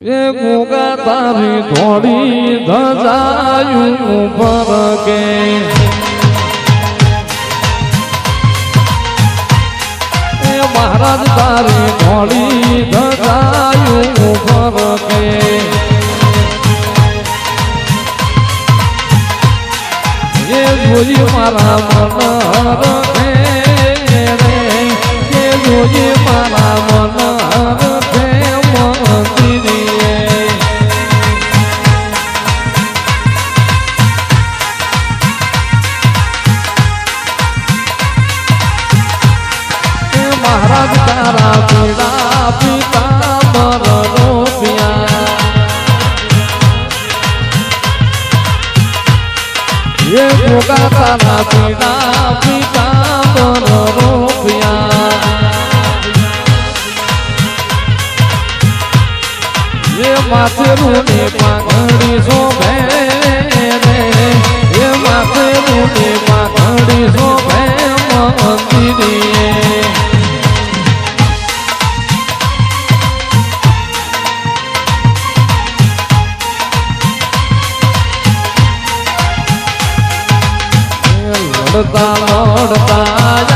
એ ગુગા તારી થોડી ધજાયું ફરકે એ મહારાજ તારી થોડી ધજાયું ફરકે એ જોઈ મારા મન રખે રે એ જોઈ મારા મન રખે મહારાજ તારા પીડા પિતાંબર રૂપિયા એ ગોગા તારા પીડા પિતાંબર રૂપિયા એ માથે રૂની પાઘડી શોભે રે એ માથે રૂની પાઘડી શોભે મંદિરીએ લડતા લડતા